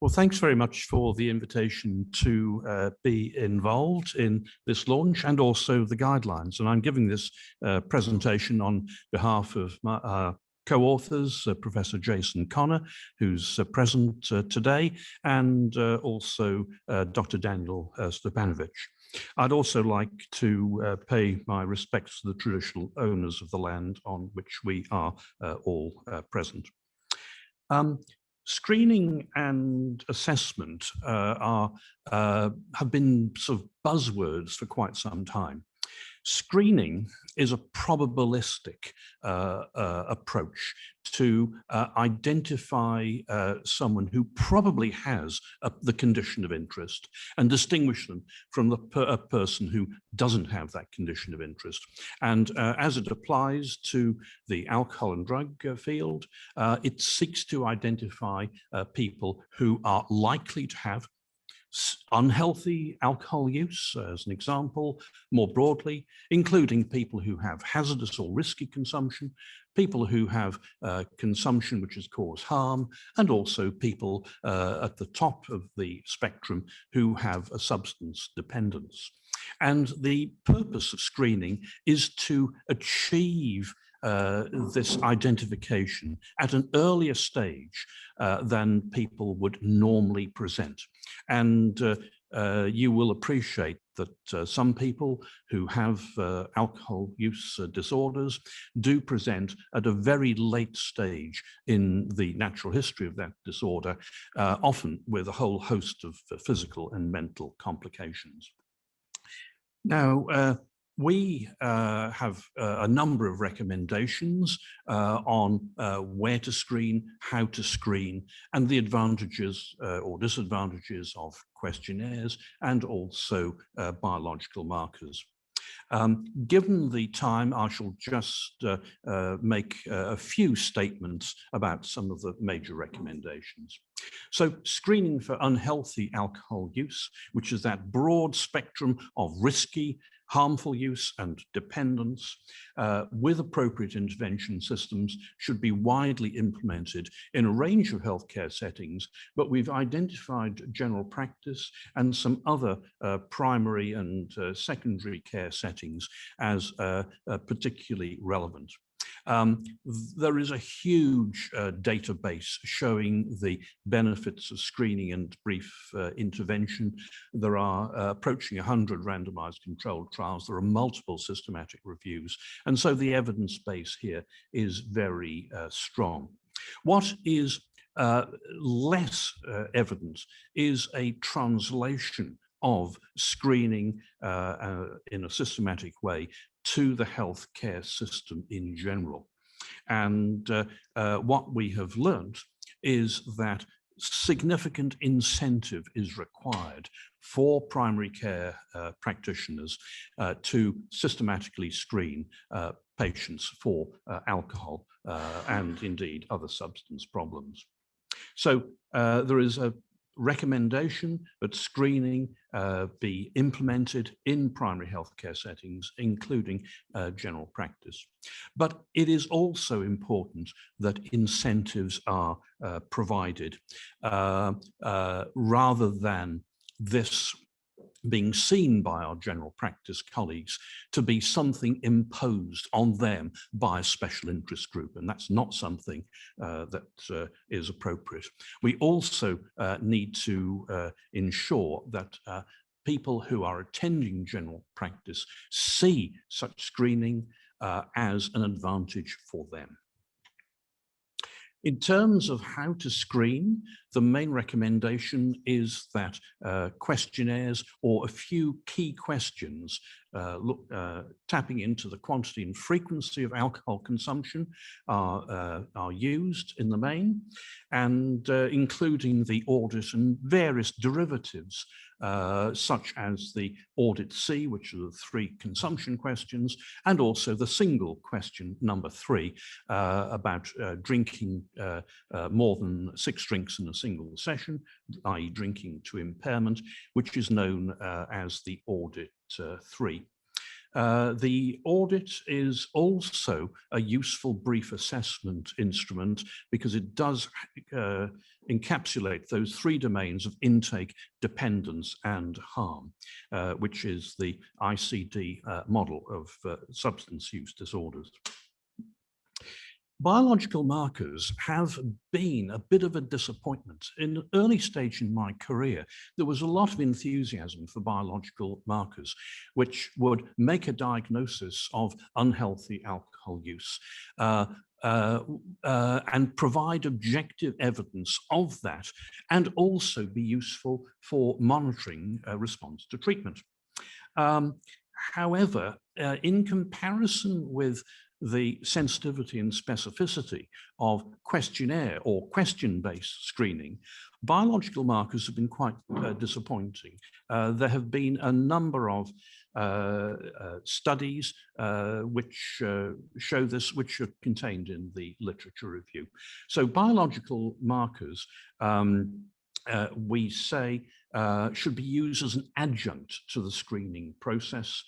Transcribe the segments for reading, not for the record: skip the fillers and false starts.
Well, thanks very much for the invitation to be involved in this launch and also the guidelines. And I'm giving this presentation on behalf of my co-authors, Professor Jason Connor, who's present today, and also Dr. Daniel Stepanovic. I'd also like to pay my respects to the traditional owners of the land on which we are all present. Screening and assessment have been sort of buzzwords for quite some time. Screening is a probabilistic approach to identify someone who probably has the condition of interest and distinguish them from a person who doesn't have that condition of interest. And as it applies to the alcohol and drug field, it seeks to identify people who are likely to have unhealthy alcohol use, as an example, more broadly, including people who have hazardous or risky consumption, people who have consumption which has caused harm, and also people at the top of the spectrum who have a substance dependence. And the purpose of screening is to achieve this identification at an earlier stage than people would normally present. And you will appreciate that some people who have alcohol use disorders do present at a very late stage in the natural history of that disorder, often with a whole host of physical and mental complications. Now, we have a number of recommendations on where to screen, how to screen, and the advantages or disadvantages of questionnaires and also biological markers. Given the time, I shall just make a few statements about some of the major recommendations. So screening for unhealthy alcohol use, which is that broad spectrum of risky, harmful use and dependence, with appropriate intervention systems, should be widely implemented in a range of healthcare settings, but we've identified general practice and some other primary and secondary care settings as particularly relevant. There is a huge database showing the benefits of screening and brief intervention. There are approaching 100 randomized controlled trials. There are multiple systematic reviews. And so the evidence base here is very strong. What is less evident is a translation of screening in a systematic way to the healthcare system in general. And what we have learned is that significant incentive is required for primary care practitioners to systematically screen patients for alcohol and indeed other substance problems. So there is a recommendation that screening be implemented in primary healthcare settings, including general practice. But it is also important that incentives are provided rather than this being seen by our general practice colleagues to be something imposed on them by a special interest group. And that's not something that is appropriate. We also need to ensure that people who are attending general practice see such screening as an advantage for them. In terms of how to screen, the main recommendation is that questionnaires or a few key questions tapping into the quantity and frequency of alcohol consumption are used in the main, and including the audit and various derivatives such as the audit C, which are the 3 consumption questions, and also the single question number 3 about drinking more than 6 drinks in a single session, i.e. drinking to impairment, which is known as the audit 3. The audit is also a useful brief assessment instrument because it does encapsulate those three domains of intake, dependence, and harm, which is the ICD model of substance use disorders. Biological markers have been a bit of a disappointment. In an early stage in my career, there was a lot of enthusiasm for biological markers, which would make a diagnosis of unhealthy alcohol use and provide objective evidence of that, and also be useful for monitoring response to treatment. However, in comparison with the sensitivity and specificity of questionnaire or question-based screening, biological markers have been quite disappointing. There have been a number of studies which show this, which are contained in the literature review. So biological markers, we say, should be used as an adjunct to the screening process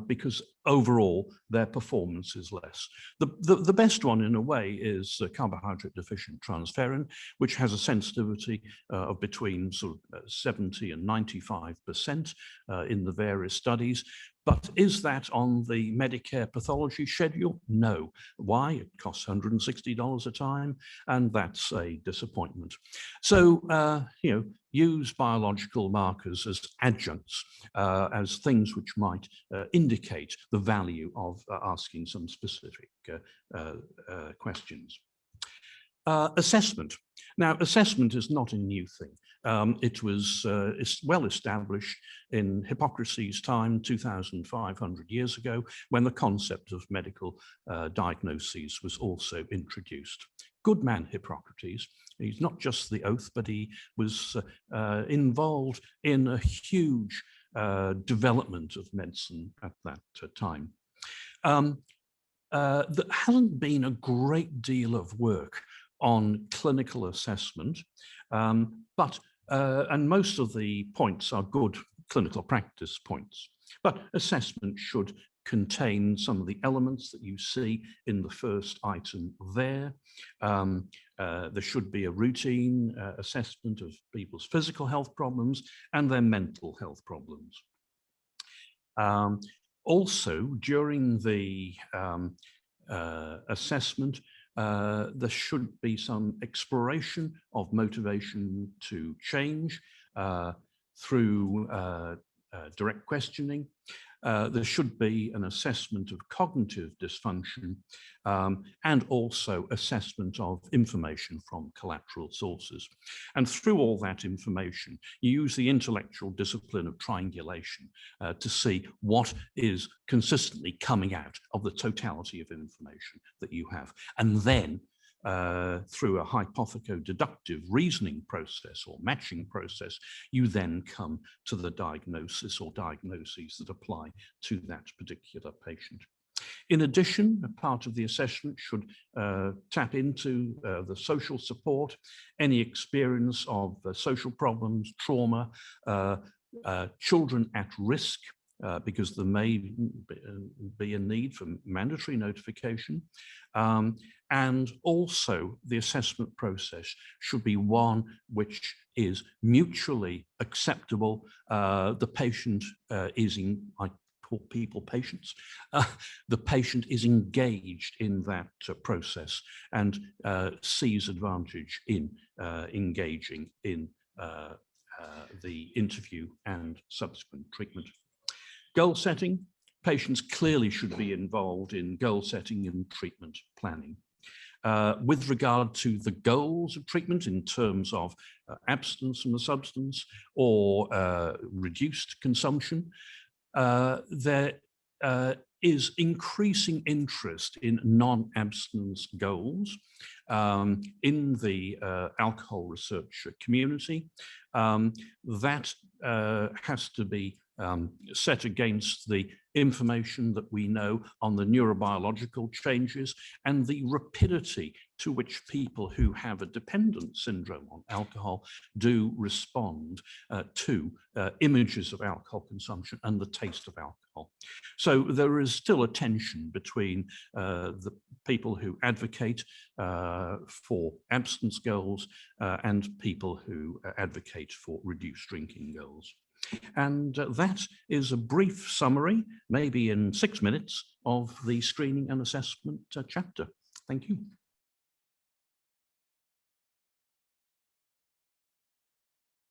because overall their performance is less. The best one in a way is carbohydrate deficient transferrin, which has a sensitivity of between sort of 70 and 95% in the various studies. But is that on the Medicare pathology schedule? No. Why? It costs $160 a time, and that's a disappointment. So, use biological markers as adjuncts, as things which might indicate the value of asking some specific questions. Assessment. Now, assessment is not a new thing. It was well established in Hippocrates' time, 2,500 years ago, when the concept of medical diagnoses was also introduced. Good man Hippocrates. He's not just the oath, but he was involved in a huge development of medicine at that time. There hasn't been a great deal of work on clinical assessment, and most of the points are good clinical practice points. But assessment should contain some of the elements that you see in the first item there. There should be a routine assessment of people's physical health problems and their mental health problems. Also, during the assessment, there should be some exploration of motivation to change through direct questioning. There should be an assessment of cognitive dysfunction and also assessment of information from collateral sources. And through all that information, you use the intellectual discipline of triangulation to see what is consistently coming out of the totality of information that you have. And then through a hypotheco-deductive reasoning process or matching process, you then come to the diagnosis or diagnoses that apply to that particular patient. In addition, a part of the assessment should tap into the social support, any experience of social problems, trauma, children at risk, because there may be a need for mandatory notification. And also the assessment process should be one which is mutually acceptable. The patient is in, I call people patients, the patient is engaged in that process and sees advantage in engaging in the interview and subsequent treatment. Goal setting. Patients clearly should be involved in goal setting and treatment planning. With regard to the goals of treatment in terms of abstinence from the substance or reduced consumption, there is increasing interest in non-abstinence goals in the alcohol research community. That has to be set against the information that we know on the neurobiological changes and the rapidity to which people who have a dependent syndrome on alcohol do respond to images of alcohol consumption and the taste of alcohol. So there is still a tension between the people who advocate for abstinence goals and people who advocate for reduced drinking goals. And that is a brief summary, maybe in 6 minutes, of the screening and assessment chapter. Thank you.